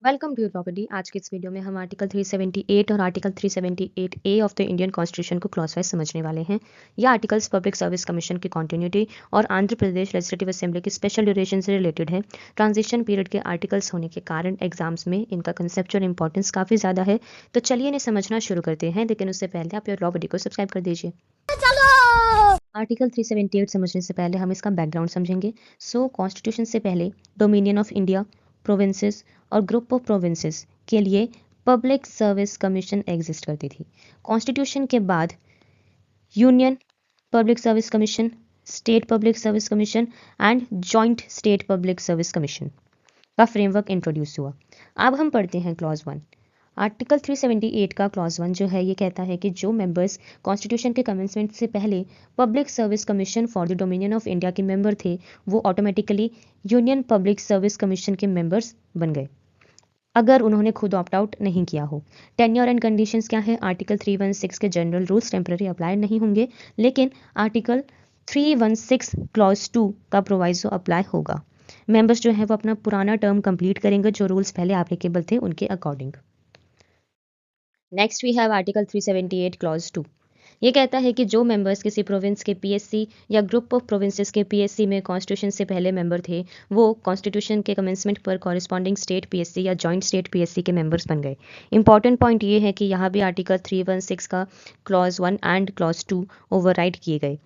Welcome to your property. आज के इस वीडियो में हम आर्टिकल 378 और article 378 A of the Indian constitution को क्लॉज वाइज समझने वाले हैं। यह आर्टिकल्स पब्लिक सर्विस कमीशन की कॉन्टिन्यूटी और आंध्र प्रदेश लेजिस्लेटिव असेंबली की स्पेशल ड्यूरेशन से रिलेटेड है। ट्रांजिशन पीरियड के आर्टिकल्स होने के कारण एग्जाम्स में इनका कंसेप्चुअल इंपॉर्टेंस काफ़ी ज़्यादा है। तो चलिए इन्हें समझना शुरू करते हैं, लेकिन उससे पहले आप योर प्रॉपर्टी को सब्सक्राइब कर दीजिए। आर्टिकल 378 समझने से पहले हम इसका बैकग्राउंड समझेंगे। कॉन्स्टिट्यूशन से पहले डोमिनियन ऑफ इंडिया, प्रोविंसेस और ग्रुप ऑफ प्रोविंसेस के लिए पब्लिक सर्विस कमीशन एग्जिस्ट करती थी। कॉन्स्टिट्यूशन के बाद union public service commission, state public service commission and joint state public service commission का फ्रेमवर्क इंट्रोड्यूस हुआ। अब हम पढ़ते हैं क्लॉज 1। आर्टिकल 378 का क्लॉज 1 जो है ये कहता है कि जो मेंबर्स कॉन्स्टिट्यूशन के कमेंसमेंट से पहले public service commission for the dominion of India के मेंबर थे, वो automatically union public service commission के मेंबर्स बन गए अगर उन्होंने खुद ऑप्ट आउट नहीं किया हो। टेन्योर एंड कंडीशंस क्या है? आर्टिकल 316 के जनरल रूल्स टेम्पररी अप्लाई नहीं होंगे, लेकिन आर्टिकल 316 क्लॉज 2 का प्रोवाइजो अप्लाई होगा। मेंबर्स जो है वो अपना पुराना टर्म कंप्लीट करेंगे जो रूल्स पहले एप्लीकेबल थे उनके according. Next we have article 378 clause 2। ये कहता है कि जो मेंबर्स किसी प्रोविंस के पीएससी या ग्रुप ऑफ प्रोविंसेस के पीएससी में कॉन्स्टिट्यूशन से पहले मेंबर थे, वो कॉन्स्टिट्यूशन के कमेंसमेंट पर कॉरिस्पॉन्डिंग स्टेट पीएससी या जॉइंट स्टेट पीएससी के मेंबर्स बन गए। इंपॉर्टेंट पॉइंट ये है कि यहाँ भी आर्टिकल 316 का क्लॉज 1 एंड क्लॉज 2 ओवरराइड किए गए।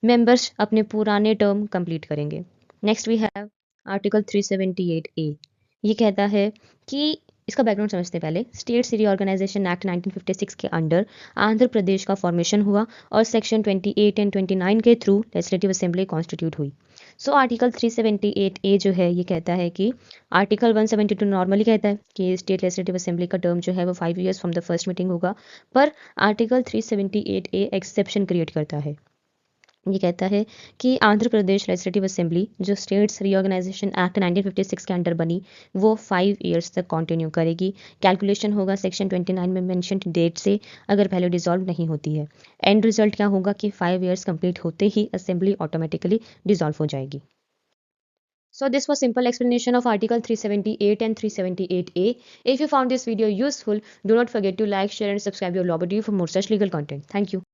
मेंबर्स अपने पुराने टर्म कंप्लीट करेंगे। नेक्स्ट वी हैव आर्टिकल 378 ए। ये कहता है कि इसका बैकग्राउंड समझते पहले स्टेट्स रीऑर्गेनाइजेशन एक्ट 1956 के अंडर आंध्र प्रदेश का फॉर्मेशन हुआ और सेक्शन 28 एंड 29 के थ्रू लेजिस्लेटिव असेंबली कॉन्स्टिट्यूट हुई। आर्टिकल 378 ए जो है ये कहता है कि आर्टिकल 172 नॉर्मली कहता है कि स्टेट लेजिस्लेटिव असेंबली का टर्म जो है वो 5 years from the first meeting होगा, पर आर्टिकल 378 ए एक्सेप्शन क्रिएट करता है। ये कहता है कि आंध्र प्रदेश लेजिस्लेटिव असेंबली जो स्टेट्स रीऑर्गेनाइजेशन एक्ट 1956 के अंडर बनी वो 5 ईयर्स तक कंटिन्यू करेगी। कैलकुलेशन होगा सेक्शन 29 में मेंशन्ड डेट से, अगर पहले डिसॉल्व नहीं होती है। एंड रिजल्ट क्या होगा कि 5 ईयर्स कंप्लीट होते ही असेंबली ऑटोमेटिकली डिसॉल्व हो जाएगी। So this was simple explanation of Article 378 and 378A. If you found this video useful, do not forget to like, share and subscribe your Law Buddy for more such legal content. Thank you.